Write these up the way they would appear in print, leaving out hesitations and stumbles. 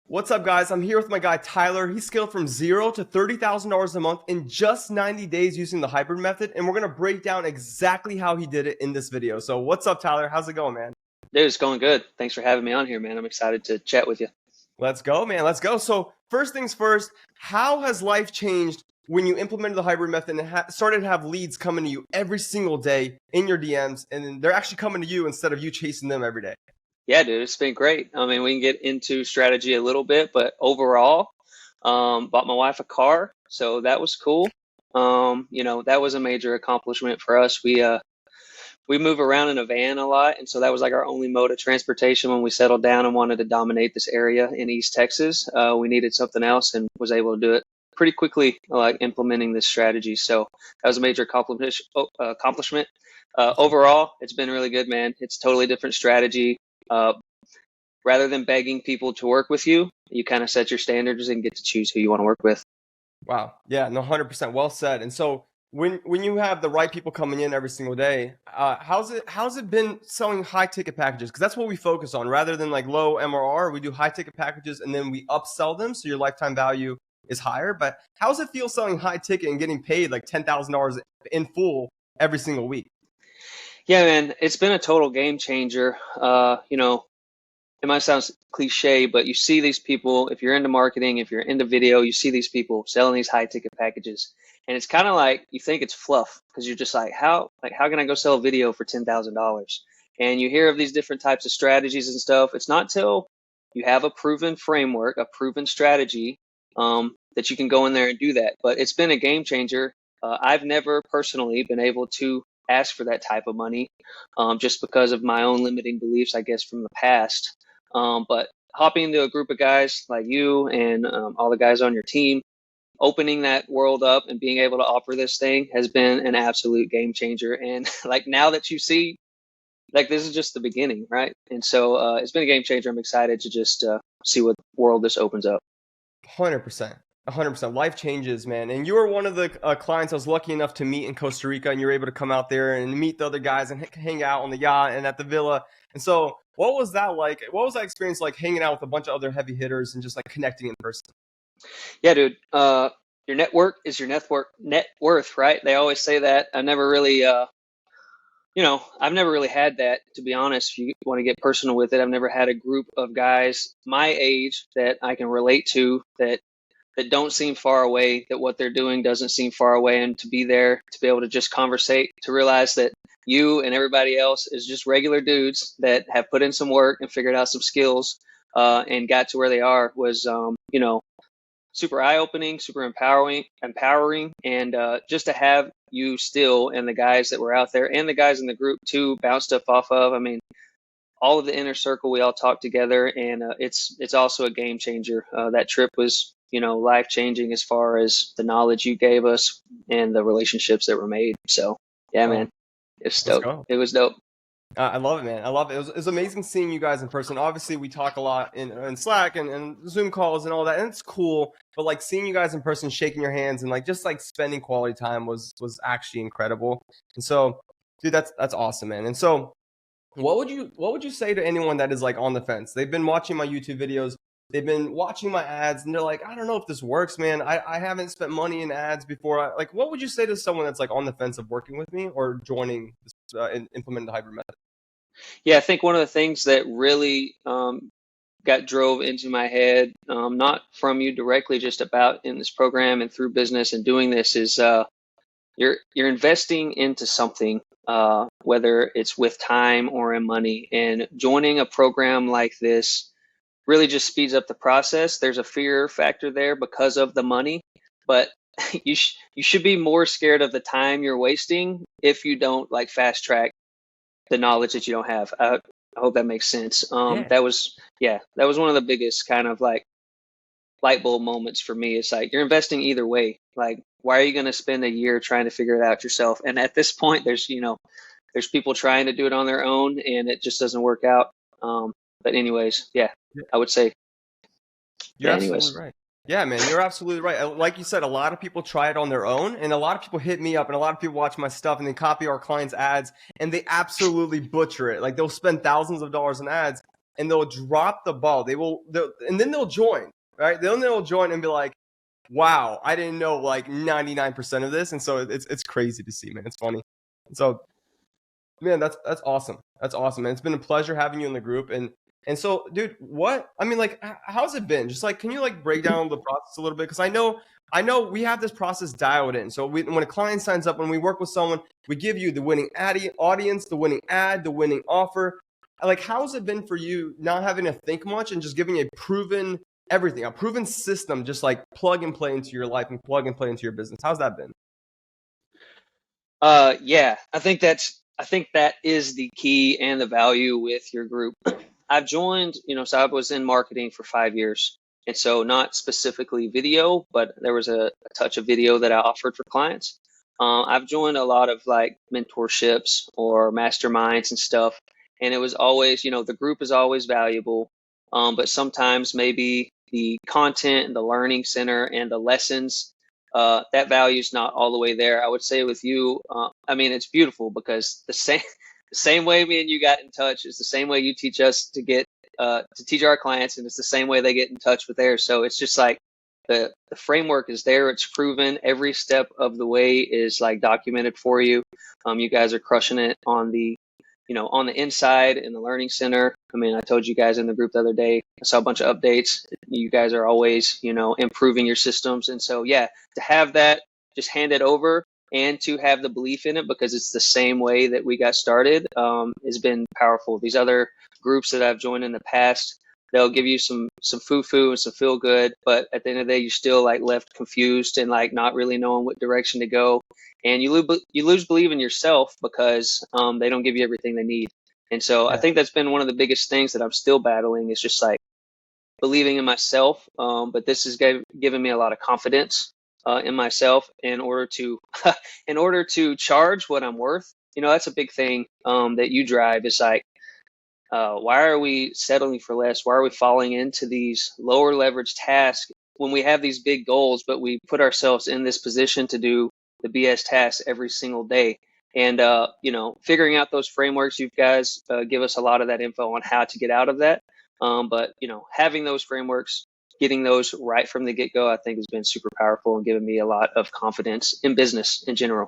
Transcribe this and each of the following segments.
What's up, guys? I'm here with my guy Tyler. He scaled from $0 to $30,000 a month in just 90 days using the hybrid method, and we're gonna break down exactly how he did it in this video. So, what's up, Tyler? How's it going, man? Dude, it's going good. Thanks for having me on here, man. I'm excited to chat with you. Let's go, man. Let's go. So, first things first, how has life changed when you implemented the hybrid method and started to have leads coming to you every single day in your DMs, and they're actually coming to you instead of you chasing them every day? Yeah, dude, it's been great. I mean, we can get into strategy a little bit, but overall, bought my wife a car, so that was cool. That was a major accomplishment for us. We move around in a van a lot, and so that was like our only mode of transportation when we settled down and wanted to dominate this area in East Texas. We needed something else and was able to do it pretty quickly, like implementing this strategy. So that was a major accomplishment. Overall, it's been really good, man. It's a totally different strategy. Uh, Rather than begging people to work with you, you kind of set your standards and get to choose who you want to work with. Wow. Yeah, no, 100% well said. And so when you have the right people coming in every single day, how's it been selling high ticket packages? Because that's what we focus on. Rather than like low MRR, we do high ticket packages and then we upsell them so your lifetime value is higher. But how does it feel selling high ticket and getting paid like $10,000 in full every single week? Yeah, man, it's been a total game changer. It might sound cliche, but you see these people, if you're into marketing, if you're into video, you see these people selling these high ticket packages. And it's kind of like you think it's fluff because you're just like, how can I go sell a video for $10,000? And you hear of these different types of strategies and stuff. It's not till you have a proven framework, a proven strategy, that you can go in there and do that. But it's been a game changer. I've never personally been able to ask for that type of money, just because of my own limiting beliefs, I guess, from the past. But hopping into a group of guys like you and all the guys on your team, opening that world up and being able to offer this thing has been an absolute game changer. And like now that you see, like this is just the beginning, right? And so it's been a game changer. I'm excited to just see what world this opens up. 100%. 100%. Life changes, man. And you were one of the clients I was lucky enough to meet in Costa Rica, and you were able to come out there and meet the other guys and hang out on the yacht and at the villa. And so, what was that like? What was that experience like hanging out with a bunch of other heavy hitters and just like connecting in person? Yeah, dude. Your network is your net worth, right? They always say that. I've never really had that, to be honest. If you want to get personal with it, I've never had a group of guys my age that I can relate to that don't seem far away, that what they're doing doesn't seem far away, and to be there, to be able to just conversate, to realize that you and everybody else is just regular dudes that have put in some work and figured out some skills, and got to where they are was, super eye-opening, super empowering, and just to have you still and the guys that were out there and the guys in the group too bounce stuff off of. I mean, all of the inner circle, we all talk together, and it's also a game changer. That trip was, life changing as far as the knowledge you gave us and the relationships that were made. So yeah, Oh, man, it's let's dope. go. It was dope. I love it, man. I love it. It was amazing seeing you guys in person. Obviously, we talk a lot in Slack and Zoom calls and all that, and it's cool. But like seeing you guys in person, shaking your hands, and like just like spending quality time was actually incredible. And so, dude, that's awesome, man. And so, what would you say to anyone that is like on the fence? They've been watching my YouTube videos, they've been watching my ads, and they're like, I don't know if this works, man. I haven't spent money in ads before. Like, what would you say to someone that's like on the fence of working with me or joining this, and implementing the hybrid method? Yeah, I think one of the things that really got drove into my head, not from you directly, just about in this program and through business and doing this, is you're investing into something, whether it's with time or in money. And joining a program like this really just speeds up the process. There's a fear factor there because of the money, but you should be more scared of the time you're wasting if you don't like fast track the knowledge that you don't have. I hope that makes sense. Yeah. That was one of the biggest kind of like light bulb moments for me. It's like you're investing either way. Like, why are you going to spend a year trying to figure it out yourself? And at this point, there's people trying to do it on their own, and it just doesn't work out. But anyways, yeah, I would say. You're Yeah, absolutely anyways. right. Yeah, man, you're absolutely right. Like you said, a lot of people try it on their own, and a lot of people hit me up, and a lot of people watch my stuff, and they copy our clients' ads, and they absolutely butcher it. Like they'll spend thousands of dollars in ads, and they'll drop the ball. And then they'll join, right? They'll join and be like, wow, I didn't know like 99% of this. And so it's crazy to see, man. It's funny. And so, man, that's awesome. That's awesome, man. It's been a pleasure having you in the group. And so, dude, like, how's it been? Just like, can you like break down the process a little bit? Because I know we have this process dialed in. So when a client signs up, when we work with someone, we give you the winning audience, the winning ad, the winning offer. Like, how's it been for you not having to think much and just giving a proven system, just like plug and play into your life and plug and play into your business? How's that been? Yeah, I think that is the key and the value with your group. I've joined, so I was in marketing for 5 years. And so not specifically video, but there was a touch of video that I offered for clients. I've joined a lot of like mentorships or masterminds and stuff. And it was always, the group is always valuable. But sometimes maybe the content and the learning center and the lessons, that value is not all the way there. I would say with you, it's beautiful because the same way me and you got in touch is the same way you teach us to teach our clients, and it's the same way they get in touch with theirs. So it's just like the framework is there. It's proven. Every step of the way is like documented for you. You guys are crushing it on the inside in the learning center. I told you guys in the group the other day, I saw a bunch of updates. You guys are always, improving your systems. And so, yeah, to have that, just hand it over and to have the belief in it because it's the same way that we got started, has been powerful. These other groups that I've joined in the past, they'll give you some foo-foo and some feel good, but at the end of the day, you're still like left confused and like not really knowing what direction to go. And you lose belief in yourself because they don't give you everything they need. And so I think that's been one of the biggest things that I'm still battling is just like believing in myself. But this has given me a lot of confidence in myself in order to charge what I'm worth. That's a big thing that you drive is like, why are we settling for less? Why are we falling into these lower leverage tasks when we have these big goals, but we put ourselves in this position to do the BS tasks every single day? And, figuring out those frameworks, you guys give us a lot of that info on how to get out of that. But, having those frameworks, getting those right from the get-go, I think has been super powerful and given me a lot of confidence in business in general.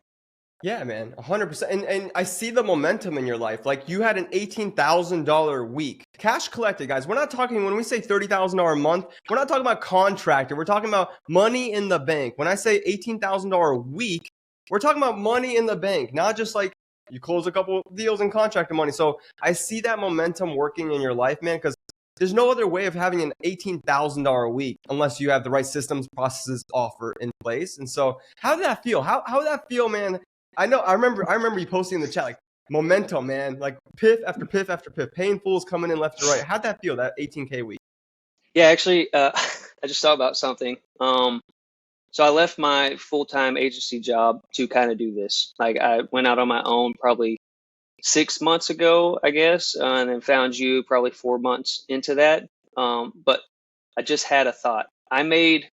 Yeah, man, 100%. And I see the momentum in your life. Like you had an $18,000 week. Cash collected, guys. We're not talking, when we say $30,000 a month, we're not talking about contractor. We're talking about money in the bank. When I say $18,000 a week, we're talking about money in the bank, not just like you close a couple deals and contractor money. So I see that momentum working in your life, man, because there's no other way of having an $18,000 a week unless you have the right systems, processes, offer in place. And so how did that feel? How did that feel, man? I remember you posting in the chat, like momentum, man, like piff after piff after piff, paying fools coming in left to right. How'd that feel, that 18K week? Yeah, actually, I just thought about something. So I left my full-time agency job to kind of do this. Like I went out on my own probably 6 months ago, I guess, and then found you probably 4 months into that. But I just had a thought. I made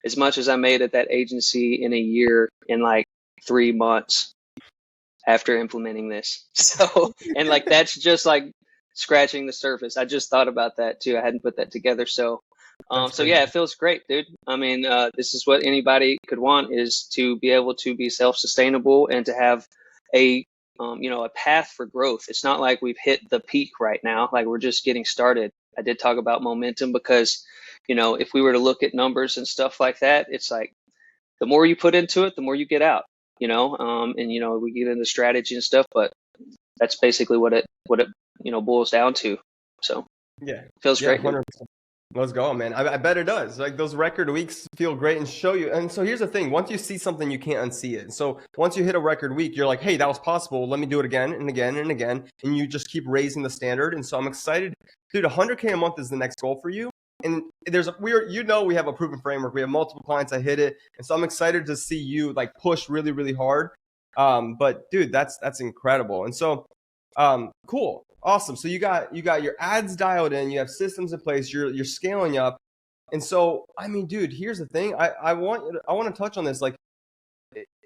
as much as I made at that agency in a year in like 3 months after implementing this. So, and like that's just like scratching the surface. I just thought about that too. I hadn't put that together. So yeah, it feels great, dude. This is what anybody could want is to be able to be self-sustainable and to have a a path for growth. It's not like we've hit the peak right now. Like we're just getting started. I did talk about momentum because, if we were to look at numbers and stuff like that, it's like the more you put into it, the more you get out, we get into strategy and stuff, but that's basically what it boils down to. So yeah, feels great. 100%. Let's go, man. I bet it does. Like those record weeks feel great and show you. And so here's the thing. Once you see something, you can't unsee it. So once you hit a record week, you're like, hey, that was possible. Let me do it again and again and again. And you just keep raising the standard. And so I'm excited. Dude, 100K a month is the next goal for you. And we have a proven framework. We have multiple clients that hit it. And so I'm excited to see you like push really, really hard. But dude, that's incredible. And so cool. Awesome. So you got your ads dialed in, you have systems in place, you're scaling up. And so, dude, here's the thing. I want to touch on this. Like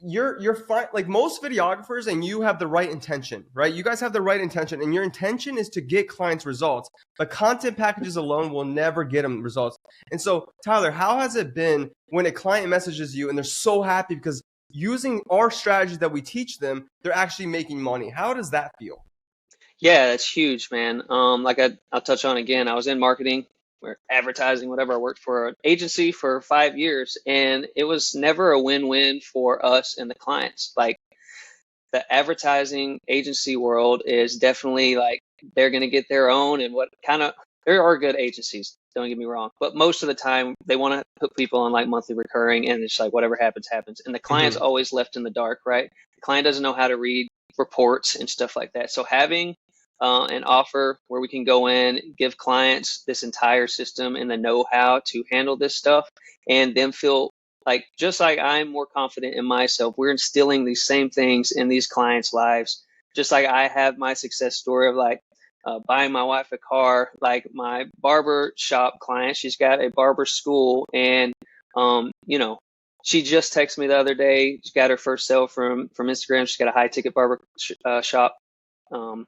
you're fine. Like most videographers, and you have the right intention, right? You guys have the right intention, and your intention is to get clients results. But content packages alone will never get them results. And so, Tyler, how has it been when a client messages you and they're so happy because using our strategies that we teach them, they're actually making money? How does that feel? Yeah, that's huge, man. Like I'll touch on again, I was in marketing or advertising, whatever. I worked for an agency for 5 years, and it was never a win-win for us and the clients. Like the advertising agency world is definitely like they're going to get their own, and what kind of there are good agencies, don't get me wrong, but most of the time they want to put people on like monthly recurring, and it's like whatever happens happens, and the client's Mm-hmm. always left in the dark, right? The client doesn't know how to read reports and stuff like that. So having an offer where we can go in, give clients this entire system and the know-how to handle this stuff, and them feel like just like I'm more confident in myself, we're instilling these same things in these clients' lives. Just like I have my success story of like buying my wife a car, like my barber shop client, she's got a barber school, and you know, she just texted me the other day. She got her first sale from Instagram. She's got a high ticket barber shop. Um,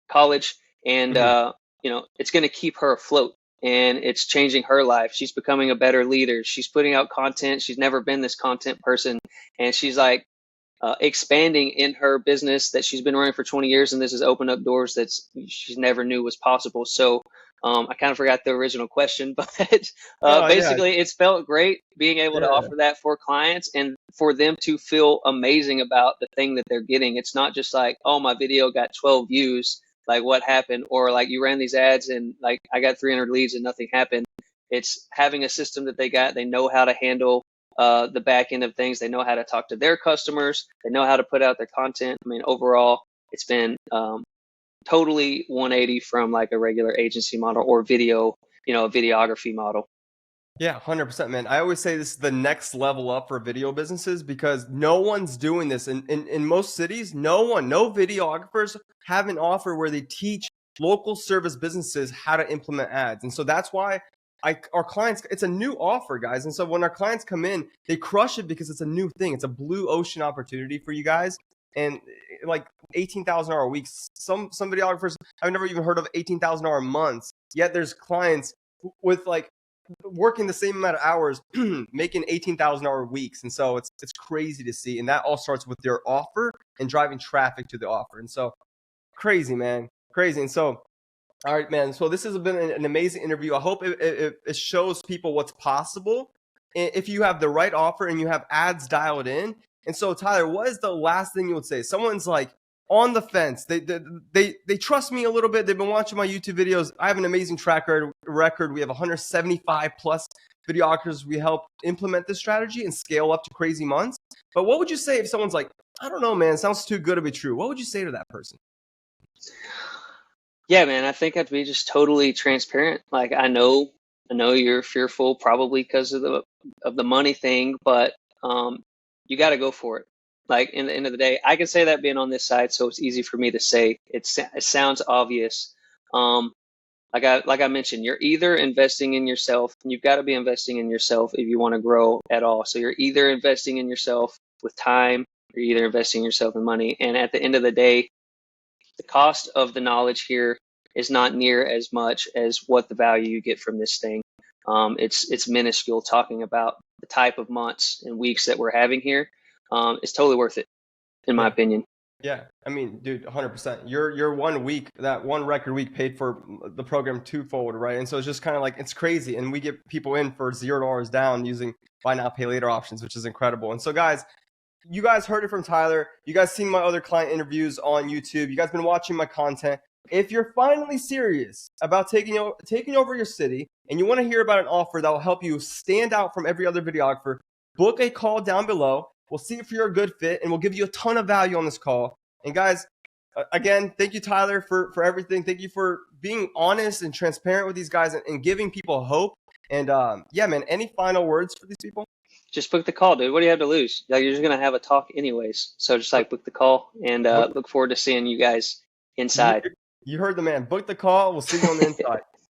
College, and Mm-hmm. it's going to keep her afloat, and it's changing her life. She's becoming a better leader. She's putting out content. She's never been this content person, and she's like expanding in her business that she's been running for 20 years, and this has opened up doors that she never knew was possible. So I kind of forgot the original question, but Oh yeah, basically it's felt great being able to yeah. offer that for clients and for them to feel amazing about the thing that they're getting. It's not just like, oh, my video got 12 views, like what happened? Or like you ran these ads and like I got 300 leads and nothing happened. It's having a system that they know how to handle the back end of things. They know how to talk to their customers. They know how to put out their content. I mean, overall, it's been totally 180 from like a regular agency model or video, a videography model. Yeah, 100%, man. I always say this is the next level up for video businesses because no one's doing this. In most cities, no videographers have an offer where they teach local service businesses how to implement ads. And so that's why our clients, it's a new offer, guys. And so when our clients come in, they crush it because it's a new thing. It's a blue ocean opportunity for you guys. And like 18,000 hour weeks, some videographers, I've never even heard of 18,000 hour months. Yet there's clients with like working the same amount of hours, making 18,000 hour weeks. And so it's crazy to see. And that all starts with their offer and driving traffic to the offer. And so crazy, man. Crazy. And so, all right, man. So this has been an amazing interview. I hope it shows people what's possible if you have the right offer and you have ads dialed in. And so, Tyler, what is the last thing you would say? Someone's like on the fence. They trust me a little bit. They've been watching my YouTube videos. I have an amazing track record. We have 175 plus videographers we help implement this strategy and scale up to crazy months. But what would you say if someone's like, I don't know, man, it sounds too good to be true? What would you say to that person? Yeah, man, I think I'd be just totally transparent. Like I know you're fearful probably because of the money thing, but you got to go for it. Like in the end of the day, I can say that being on this side, so it's easy for me to say. It sounds obvious. Um, like I mentioned, you're either investing in yourself, and you've got to be investing in yourself if you want to grow at all. So you're either investing in yourself with time, or you're either investing in yourself in money. And at the end of the day, the cost of the knowledge here is not near as much as what the value you get from this thing. It's minuscule. Talking about the type of months and weeks that we're having here, it's totally worth it, in my Yeah. opinion. Yeah, I mean, dude, 100%. Your 1 week, that one record week paid for the program twofold, right? And so it's just kind of like it's crazy, and we get people in for $0 down using buy now pay later options, which is incredible. And so, guys, you guys heard it from Tyler. You guys seen my other client interviews on YouTube. You guys been watching my content. If you're finally serious about taking over your city and you want to hear about an offer that will help you stand out from every other videographer, book a call down below. We'll see if you're a good fit, and we'll give you a ton of value on this call. And guys, again, thank you, Tyler, for everything. Thank you for being honest and transparent with these guys and giving people hope. And yeah, man, any final words for these people? Just book the call, dude. What do you have to lose? Like, you're just gonna have a talk anyways. So just Book, like book the call, and book, look forward to seeing you guys you, inside. you heard the man. Book the call. We'll see you on the inside.